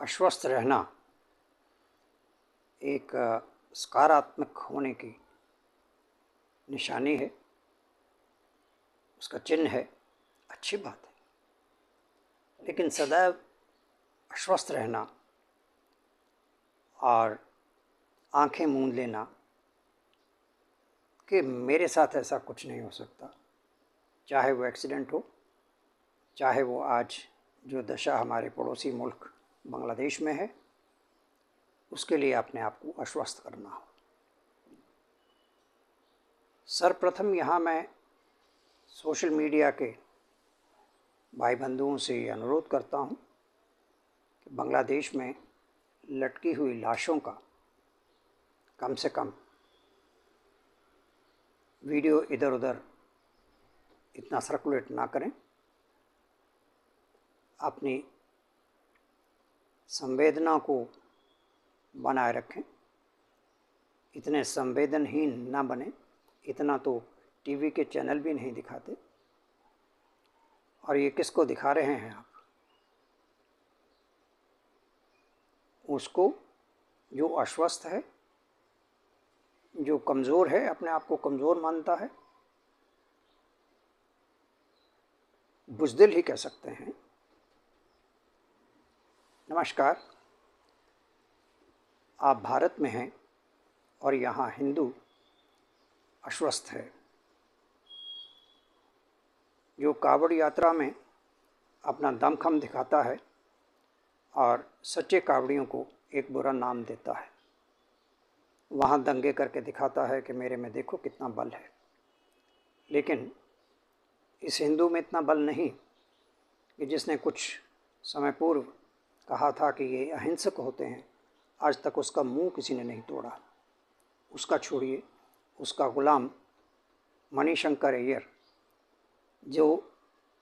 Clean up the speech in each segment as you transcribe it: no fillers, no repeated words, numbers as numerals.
अस्वस्थ रहना एक सकारात्मक होने की निशानी है, उसका चिन्ह है, अच्छी बात है। लेकिन सदैव अस्वस्थ रहना और आंखें मूंद लेना कि मेरे साथ ऐसा कुछ नहीं हो सकता, चाहे वो एक्सीडेंट हो, चाहे वो आज जो दशा हमारे पड़ोसी मुल्क बांग्लादेश में है, उसके लिए अपने आप को आश्वस्त करना हो। सर्वप्रथम यहाँ मैं सोशल मीडिया के भाई बंधुओं से अनुरोध करता हूँ कि बांग्लादेश में लटकी हुई लाशों का कम से कम वीडियो इधर उधर इतना सर्कुलेट ना करें। अपनी संवेदना को बनाए रखें, इतने संवेदनहीन ना बने, इतना तो टीवी के चैनल भी नहीं दिखाते। और ये किसको दिखा रहे हैं आप? उसको जो अस्वस्थ है, जो कमज़ोर है, अपने आप को कमज़ोर मानता है, बुज़दिल ही कह सकते हैं। नमस्कार, आप भारत में हैं और यहाँ हिंदू अस्वस्थ है। जो कावड़ यात्रा में अपना दमखम दिखाता है और सच्चे कावड़ियों को एक बुरा नाम देता है, वहाँ दंगे करके दिखाता है कि मेरे में देखो कितना बल है। लेकिन इस हिंदू में इतना बल नहीं कि जिसने कुछ समय पूर्व कहा था कि ये अहिंसक होते हैं, आज तक उसका मुंह किसी ने नहीं तोड़ा। उसका छोड़िए, उसका गुलाम मणिशंकर अय्यर, जो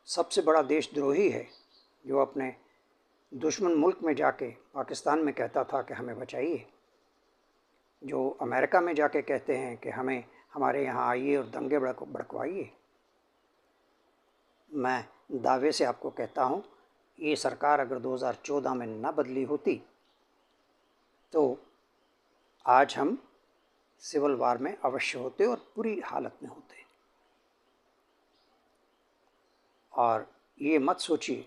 सबसे बड़ा देशद्रोही है, जो अपने दुश्मन मुल्क में जाके पाकिस्तान में कहता था कि हमें बचाइए, जो अमेरिका में जाके कहते हैं कि हमें हमारे यहाँ आइए और दंगे भड़कवाइए। मैं दावे से आपको कहता हूँ, ये सरकार अगर 2014 में न बदली होती तो आज हम सिविल वार में अवश्य होते और पूरी हालत में होते। और ये मत सोचिए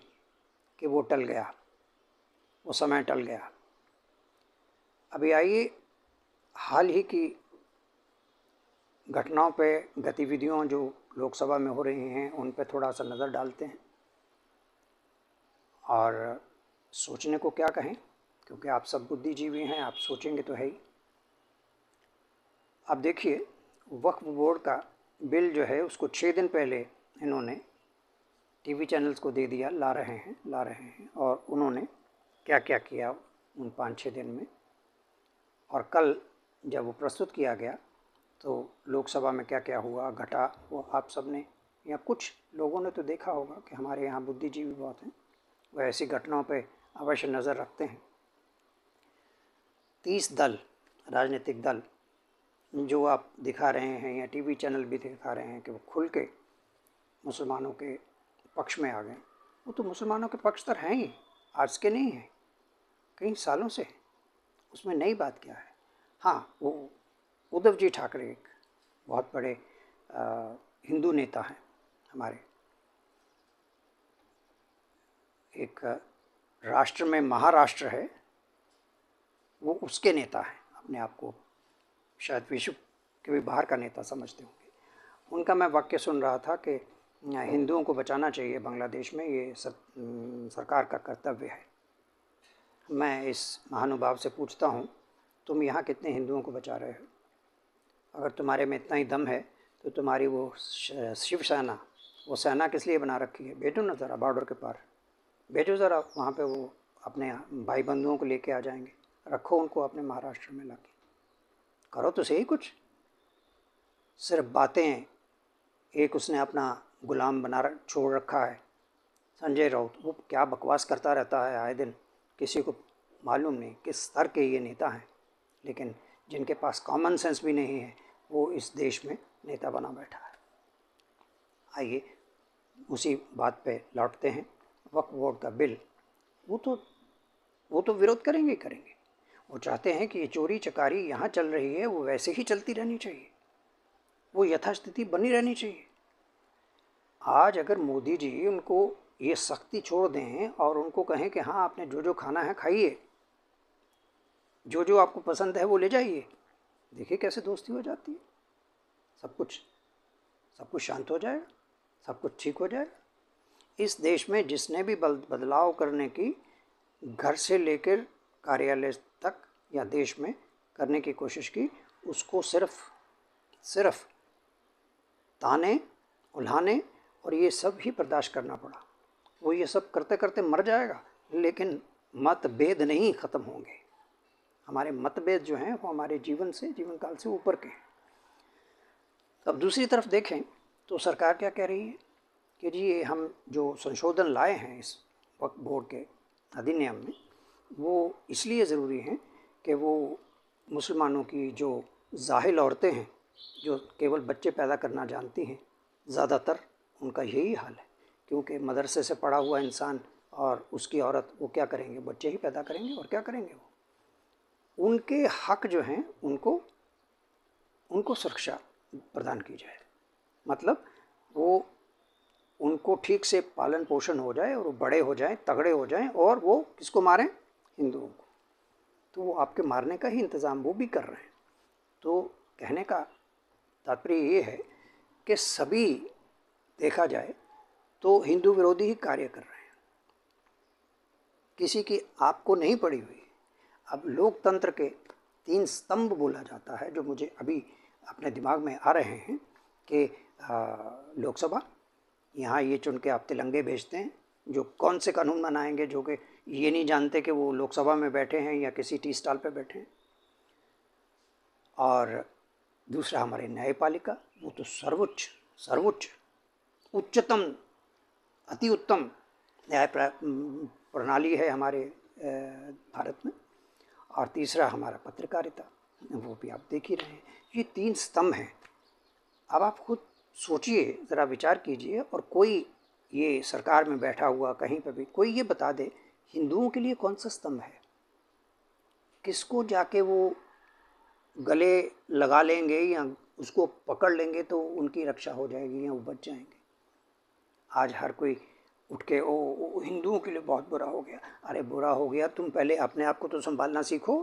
कि वो टल गया, वो समय टल गया। अभी आइए हाल ही की घटनाओं पे, गतिविधियों जो लोकसभा में हो रही हैं, उन पे थोड़ा सा नज़र डालते हैं और सोचने को क्या कहें, क्योंकि आप सब बुद्धिजीवी हैं, आप सोचेंगे तो है ही। अब देखिए, वक्फ बोर्ड का बिल जो है उसको 6 दिन पहले इन्होंने टीवी चैनल्स को दे दिया, ला रहे हैं। और उन्होंने क्या क्या किया उन 5-6 दिन में। और कल जब वो प्रस्तुत किया गया तो लोकसभा में क्या क्या हुआ घटा, वो आप सब ने या कुछ लोगों ने तो देखा होगा कि हमारे यहाँ बुद्धिजीवी बहुत हैं, वह ऐसी घटनाओं पे अवश्य नज़र रखते हैं। 30 दल, राजनीतिक दल जो आप दिखा रहे हैं या टीवी चैनल भी दिखा रहे हैं कि वो खुल के मुसलमानों के पक्ष में आ गए, वो तो मुसलमानों के पक्ष तर हैं ही, आज के नहीं हैं, कई सालों से। उसमें नई बात क्या है? हाँ, वो उद्धव जी ठाकरे एक बहुत बड़े हिंदू नेता हैं हमारे। एक राष्ट्र में महाराष्ट्र है, वो उसके नेता हैं, अपने आप को शायद विश्व के भी बाहर का नेता समझते होंगे। उनका मैं वाक्य सुन रहा था कि हिंदुओं को बचाना चाहिए बांग्लादेश में, ये सरकार का कर्तव्य है। मैं इस महानुभाव से पूछता हूँ, तुम यहाँ कितने हिंदुओं को बचा रहे हो? अगर तुम्हारे में इतना ही दम है तो तुम्हारी वो शिवसेना, वो सेना किस लिए बना रखी है? भेजो ना ज़रा बॉर्डर के पार, भेजो ज़रा, वहाँ पे वो अपने भाई बंधुओं को लेके आ जाएंगे। रखो उनको अपने महाराष्ट्र में लाके, करो तो सही कुछ। सिर्फ बातें। एक उसने अपना गुलाम छोड़ रखा है संजय राउत, वो क्या बकवास करता रहता है आए दिन, किसी को मालूम नहीं किस स्तर के ये नेता हैं। लेकिन जिनके पास कॉमन सेंस भी नहीं है, वो इस देश में नेता बना बैठा है। आइए उसी बात पे लौटते हैं। वक्फ बोर्ड का बिल, वो तो वो तो विरोध करेंगे ही करेंगे। वो चाहते हैं कि ये चोरी चकारी यहाँ चल रही है वो वैसे ही चलती रहनी चाहिए, वो यथास्थिति बनी रहनी चाहिए। आज अगर मोदी जी उनको ये सख्ती छोड़ दें और उनको कहें कि हाँ आपने जो जो खाना है खाइए, जो जो आपको पसंद है वो ले जाइए, देखिए कैसे दोस्ती हो जाती है। सब कुछ शांत हो जाएगा, सब कुछ ठीक हो जाएगा। इस देश में जिसने भी बदलाव करने की घर से लेकर कार्यालय तक या देश में करने की कोशिश की, उसको सिर्फ ताने, उल्हाने और ये सब ही बर्दाश्त करना पड़ा। वो ये सब करते करते मर जाएगा, लेकिन मतभेद नहीं ख़त्म होंगे। हमारे मतभेद जो हैं वो हमारे जीवन काल से ऊपर के हैं। अब दूसरी तरफ देखें तो सरकार क्या कह रही है कि जी ये हम जो संशोधन लाए हैं इस वक्फ बोर्ड के अधिनियम में, वो इसलिए ज़रूरी हैं कि वो मुसलमानों की जो जाहिल औरतें हैं, जो केवल बच्चे पैदा करना जानती हैं, ज़्यादातर उनका यही हाल है। क्योंकि मदरसे से पढ़ा हुआ इंसान और उसकी औरत वो क्या करेंगे, बच्चे ही पैदा करेंगे और क्या करेंगे। वो उनके हक जो हैं उनको सुरक्षा प्रदान की जाए, मतलब वो उनको ठीक से पालन पोषण हो जाए और वो बड़े हो जाएं, तगड़े हो जाएं, और वो किसको मारें, हिंदुओं को। तो वो आपके मारने का ही इंतज़ाम वो भी कर रहे हैं। तो कहने का तात्पर्य ये है कि सभी देखा जाए तो हिंदू विरोधी ही कार्य कर रहे हैं, किसी की आपको नहीं पड़ी हुई। अब लोकतंत्र के 3 स्तंभ बोला जाता है, जो मुझे अभी अपने दिमाग में आ रहे हैं कि लोकसभा, यहाँ ये चुन के आप तिलंगे भेजते हैं जो कौन से कानून बनाएंगे, जो कि ये नहीं जानते कि वो लोकसभा में बैठे हैं या किसी टी स्टॉल पे बैठे हैं। और दूसरा हमारे न्यायपालिका, वो तो सर्वोच्च उच्चतम अति उत्तम न्याय प्रणाली है हमारे भारत में। और तीसरा हमारा पत्रकारिता, वो भी आप देख ही रहे हैं। ये 3 स्तंभ हैं। अब आप खुद सोचिए, ज़रा विचार कीजिए, और कोई ये सरकार में बैठा हुआ कहीं पर भी कोई ये बता दे हिंदुओं के लिए कौन सा स्तंभ है, किसको जाके वो गले लगा लेंगे या उसको पकड़ लेंगे तो उनकी रक्षा हो जाएगी या वो बच जाएंगे। आज हर कोई उठ के ओ हिंदुओं के लिए बहुत बुरा हो गया। अरे बुरा हो गया, तुम पहले अपने आप को तो संभालना सीखो।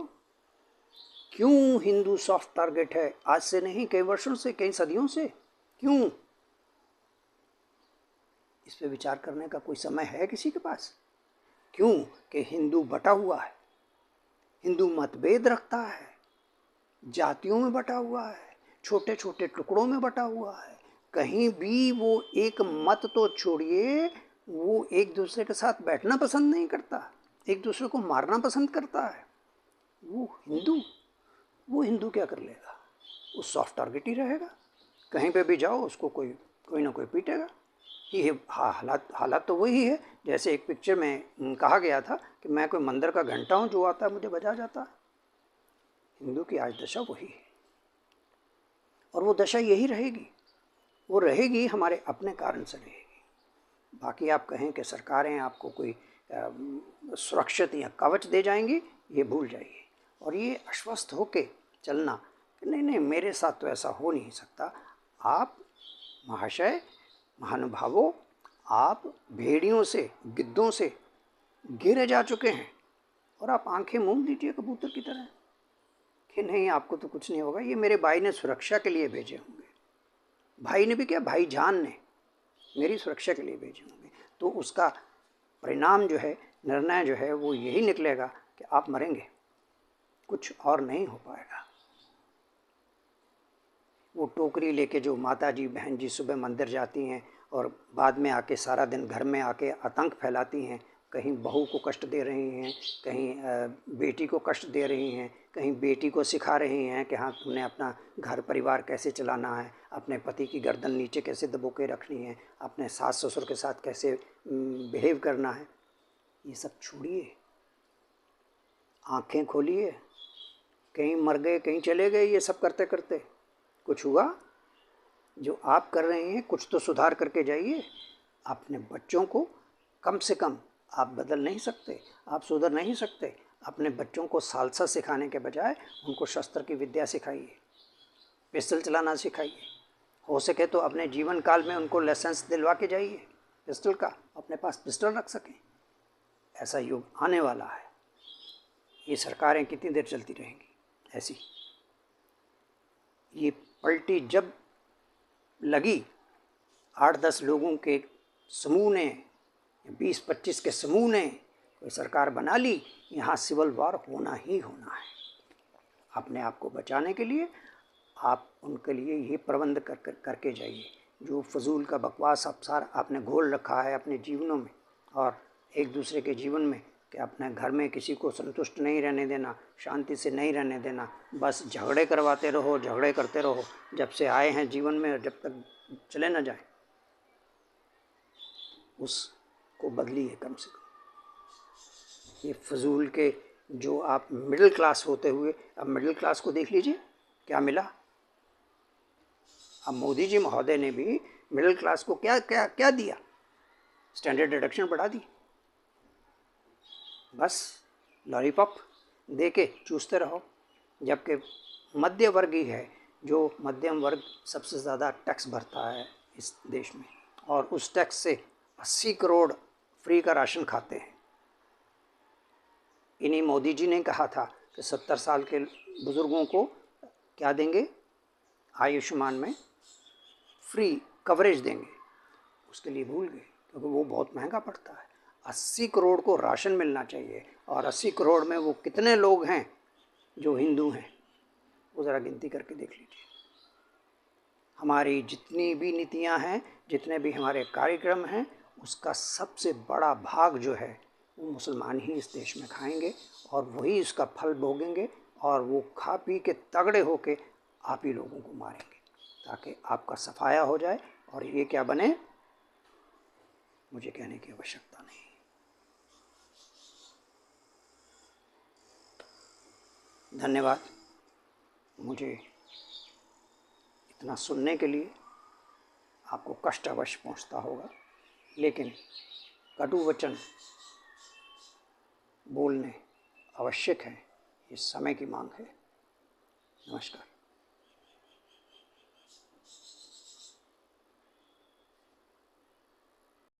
क्यों हिंदू सॉफ्ट टारगेट है? आज से नहीं, कई वर्षों से, कई सदियों से। क्यों? इस पे विचार करने का कोई समय है किसी के पास? क्यों? कि हिंदू बटा हुआ है, हिंदू मतभेद रखता है, जातियों में बटा हुआ है, छोटे छोटे टुकड़ों में बटा हुआ है। कहीं भी वो एक मत तो छोड़िए, वो एक दूसरे के साथ बैठना पसंद नहीं करता, एक दूसरे को मारना पसंद करता है। वो हिंदू क्या कर लेगा? वो सॉफ्ट टारगेट ही रहेगा। कहीं पे भी जाओ उसको कोई ना कोई पीटेगा। ये हालात तो वही है। जैसे एक पिक्चर में कहा गया था कि मैं कोई मंदिर का घंटा हूँ, जो आता है मुझे बजा जाता है। हिंदू की आज दशा वही है, और वो दशा यही रहेगी। वो रहेगी हमारे अपने कारण से रहेगी। बाकी आप कहें कि सरकारें आपको कोई सुरक्षित या कवच दे जाएंगी, ये भूल जाइए। और ये आश्वस्त होके चलना कि नहीं मेरे साथ तो ऐसा हो नहीं सकता। आप महाशय, महानुभावों, आप भेड़ियों से, गिद्धों से घिरे जा चुके हैं, और आप आंखें मूंद लीजिए कबूतर की तरह कि नहीं आपको तो कुछ नहीं होगा। ये मेरे भाई ने सुरक्षा के लिए भेजे होंगे। भाई ने भी क्या, भाईजान ने मेरी सुरक्षा के लिए भेजे होंगे। तो उसका परिणाम जो है, निर्णय जो है, वो यही निकलेगा कि आप मरेंगे, कुछ और नहीं हो पाएगा। वो टोकरी लेके जो माता जी बहन जी सुबह मंदिर जाती हैं और बाद में आके सारा दिन घर में आके आतंक फैलाती हैं, कहीं बहू को कष्ट दे रही हैं, कहीं बेटी को कष्ट दे रही हैं, कहीं बेटी को सिखा रही हैं कि हाँ तुमने अपना घर परिवार कैसे चलाना है, अपने पति की गर्दन नीचे कैसे दबो के रखनी है, अपने सास ससुर के साथ कैसे बिहेव करना है। ये सब छोड़िए, आंखें खोलिए। कहीं मर गए, कहीं चले गए, ये सब करते करते कुछ हुआ? जो आप कर रहे हैं कुछ तो सुधार करके जाइए। अपने बच्चों को कम से कम आप बदल नहीं सकते, आप सुधर नहीं सकते। अपने बच्चों को सालसा सिखाने के बजाय उनको शस्त्र की विद्या सिखाइए, पिस्टल चलाना सिखाइए। हो सके तो अपने जीवन काल में उनको लाइसेंस दिलवा के जाइए पिस्टल का, अपने पास पिस्टल रख सकें। ऐसा युग आने वाला है। ये सरकारें कितनी देर चलती रहेंगी ऐसी? ये पलटी जब लगी 8-10 लोगों के समूह ने, 20-25 के समूह ने कोई सरकार बना ली, यहाँ सिविल वॉर होना ही होना है। अपने आप को बचाने के लिए आप उनके लिए ये प्रबंध करके जाइए। जो फजूल का बकवास अब सारा आपने घोल रखा है अपने जीवनों में और एक दूसरे के जीवन में, कि अपने घर में किसी को संतुष्ट नहीं रहने देना, शांति से नहीं रहने देना, बस झगड़े करवाते रहो, झगड़े करते रहो। जब से आए हैं जीवन में और जब तक चले ना जाए, उसको बदलिए कम से कम। ये फजूल के जो आप मिडिल क्लास होते हुए, अब मिडिल क्लास को देख लीजिए क्या मिला। अब मोदी जी महोदय ने भी मिडिल क्लास को क्या क्या क्या दिया? स्टैंडर्ड डिडक्शन बढ़ा दी, बस लॉलीपॉप दे के चूसते रहो। जबकि मध्य वर्ग ही है जो, मध्यम वर्ग सबसे ज़्यादा टैक्स भरता है इस देश में, और उस टैक्स से 80 करोड़ फ्री का राशन खाते हैं। इन्हीं मोदी जी ने कहा था कि 70 साल के बुज़ुर्गों को क्या देंगे, आयुष्मान में फ्री कवरेज देंगे। उसके लिए भूल गए क्योंकि वो बहुत महंगा पड़ता है। 80 करोड़ को राशन मिलना चाहिए, और 80 करोड़ में वो कितने लोग हैं जो हिंदू हैं, वो ज़रा गिनती करके देख लीजिए। हमारी जितनी भी नीतियां हैं, जितने भी हमारे कार्यक्रम हैं, उसका सबसे बड़ा भाग जो है वो मुसलमान ही इस देश में खाएंगे, और वही इसका फल भोगेंगे, और वो खा पी के तगड़े होके आप ही लोगों को मारेंगे, ताकि आपका सफाया हो जाए। और ये क्या बने, मुझे कहने की आवश्यकता नहीं। धन्यवाद मुझे इतना सुनने के लिए। आपको कष्ट अवश्य पहुंचता होगा, लेकिन कटु वचन बोलने आवश्यक है, ये समय की मांग है। नमस्कार।